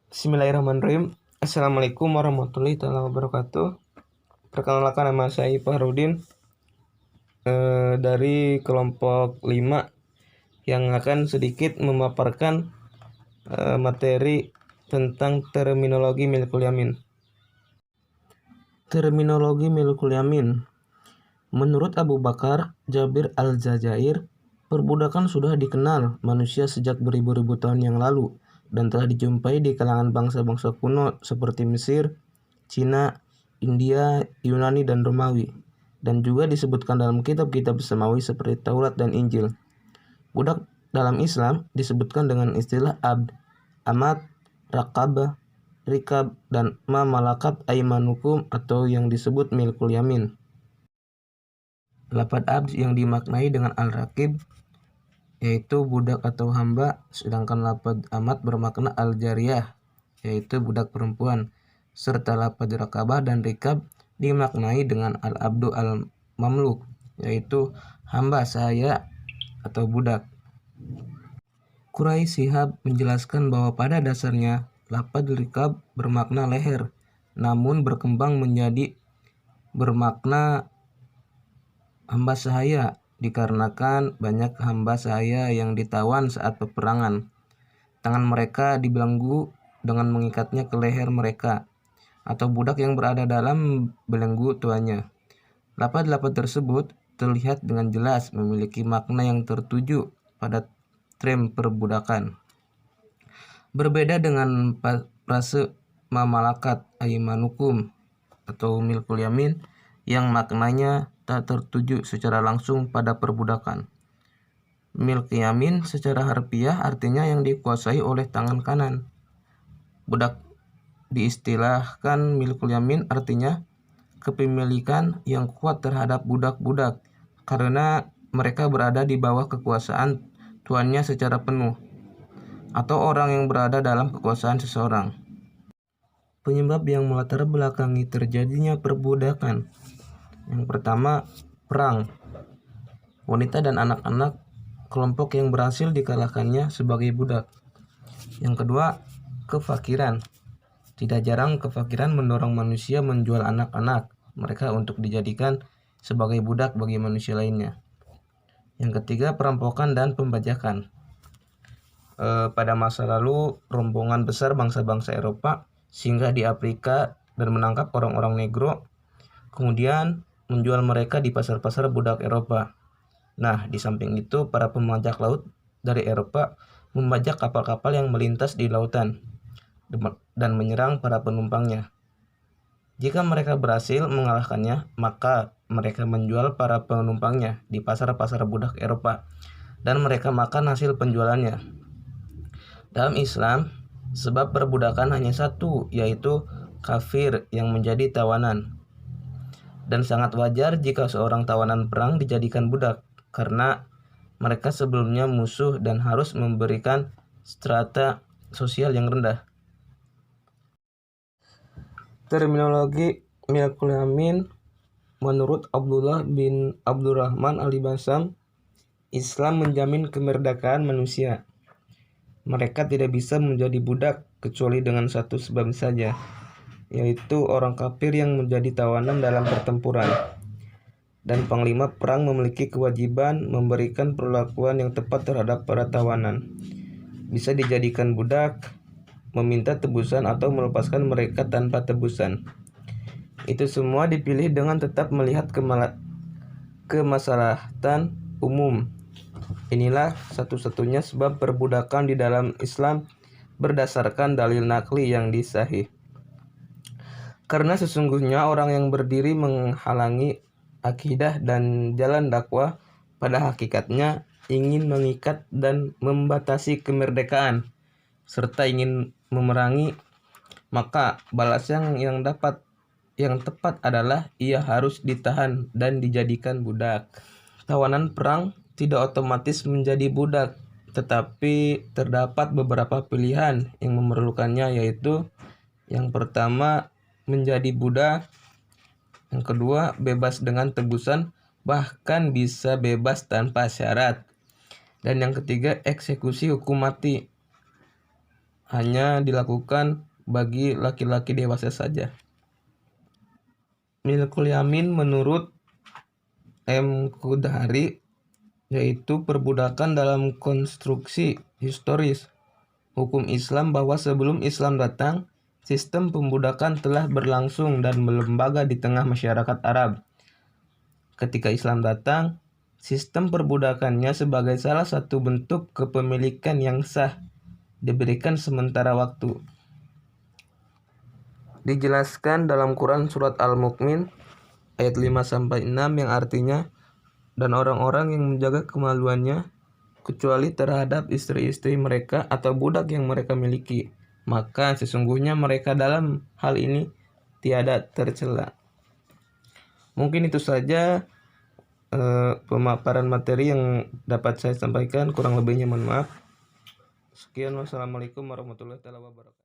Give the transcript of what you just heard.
Bismillahirrahmanirrahim. Assalamualaikum warahmatullahi wabarakatuh. Perkenalkan, nama saya Fahrudin dari kelompok 5 yang akan sedikit memaparkan materi tentang terminologi milkul yamin. Terminologi milkul yamin. Menurut Abu Bakar Jabir Al-Jazair, perbudakan sudah dikenal manusia sejak beribu-ribu tahun yang lalu dan telah dijumpai di kalangan bangsa-bangsa kuno seperti Mesir, Cina, India, Yunani, dan Romawi, dan juga disebutkan dalam kitab-kitab Samawi seperti Taurat dan Injil. Budak dalam Islam disebutkan dengan istilah abd, amat, rakabah, rikab, dan ma malakat aimanukum atau yang disebut milkul yamin. Lafadz abd yang dimaknai dengan al-rakib yaitu budak atau hamba, sedangkan lafadz amat bermakna al-jariyah yaitu budak perempuan, serta lafadz rakabah dan rikab dimaknai dengan al-abdu al-mamluk yaitu hamba sahaya atau budak. Quraisy Shihab menjelaskan bahwa pada dasarnya lafadz rikab bermakna leher, namun berkembang menjadi bermakna hamba sahaya dikarenakan banyak hamba sahaya yang ditawan saat peperangan. Tangan mereka dibelenggu dengan mengikatnya ke leher mereka, atau budak yang berada dalam belenggu tuannya. Lafaz-lafaz tersebut terlihat dengan jelas memiliki makna yang tertuju pada tren perbudakan. Berbeda dengan frase mamalakat aimanukum atau milkul yamin yang maknanya tak tertuju secara langsung pada perbudakan. Milk yamin secara harfiah artinya yang dikuasai oleh tangan kanan. Budak diistilahkan milkul yamin artinya kepemilikan yang kuat terhadap budak-budak karena mereka berada di bawah kekuasaan tuannya secara penuh, atau orang yang berada dalam kekuasaan seseorang. Penyebab yang melatar belakangi terjadinya perbudakan. Yang pertama, perang. Wanita dan anak-anak kelompok yang berhasil dikalahkannya sebagai budak. Yang kedua, kefakiran. Tidak jarang kefakiran mendorong manusia menjual anak-anak mereka untuk dijadikan sebagai budak bagi manusia lainnya. Yang ketiga, perampokan dan pembajakan. Pada masa lalu, rombongan besar bangsa-bangsa Eropa singgah di Afrika dan menangkap orang-orang negro, kemudian menjual mereka di pasar-pasar budak Eropa. Nah, di samping itu, para pembajak laut dari Eropa membajak kapal-kapal yang melintas di lautan dan menyerang para penumpangnya. Jika mereka berhasil mengalahkannya, maka mereka menjual para penumpangnya di pasar-pasar budak Eropa dan mereka makan hasil penjualannya. Dalam Islam, sebab perbudakan hanya satu, yaitu kafir yang menjadi tawanan. Dan sangat wajar jika seorang tawanan perang dijadikan budak, karena mereka sebelumnya musuh dan harus memberikan strata sosial yang rendah. Terminologi milkul yamin menurut Abdullah bin Abdurrahman Al-Basam, Islam menjamin kemerdekaan manusia. Mereka tidak bisa menjadi budak kecuali dengan satu sebab saja, yaitu orang kafir yang menjadi tawanan dalam pertempuran. Dan panglima perang memiliki kewajiban memberikan perlakuan yang tepat terhadap para tawanan. Bisa dijadikan budak, meminta tebusan atau melepaskan mereka tanpa tebusan. Itu semua dipilih dengan tetap melihat kemaslahatan umum. Inilah satu-satunya sebab perbudakan di dalam Islam berdasarkan dalil nakli yang disahih. Karena sesungguhnya orang yang berdiri menghalangi akidah dan jalan dakwah pada hakikatnya ingin mengikat dan membatasi kemerdekaan serta ingin memerangi, maka balas yang tepat adalah ia harus ditahan dan dijadikan budak. Tawanan perang tidak otomatis menjadi budak, tetapi terdapat beberapa pilihan yang memerlukannya, yaitu yang pertama menjadi budak, yang kedua bebas dengan tebusan bahkan bisa bebas tanpa syarat, dan yang ketiga eksekusi hukum mati. hanya dilakukan bagi laki-laki dewasa saja. Milkul yamin menurut M. Qudhari yaitu perbudakan dalam konstruksi historis hukum Islam bahwa sebelum Islam datang, sistem pembudakan telah berlangsung dan melembaga di tengah masyarakat Arab. Ketika Islam datang, sistem perbudakannya sebagai salah satu bentuk kepemilikan yang sah diberikan sementara waktu. Dijelaskan dalam Quran surat Al-Mu'min ayat 5-6 yang artinya, dan orang-orang yang menjaga kemaluannya kecuali terhadap istri-istri mereka atau budak yang mereka miliki, maka sesungguhnya mereka dalam hal ini tiada tercela. Mungkin itu saja pemaparan materi yang dapat saya sampaikan, kurang lebihnya mohon maaf. Sekian, wassalamualaikum warahmatullahi wabarakatuh.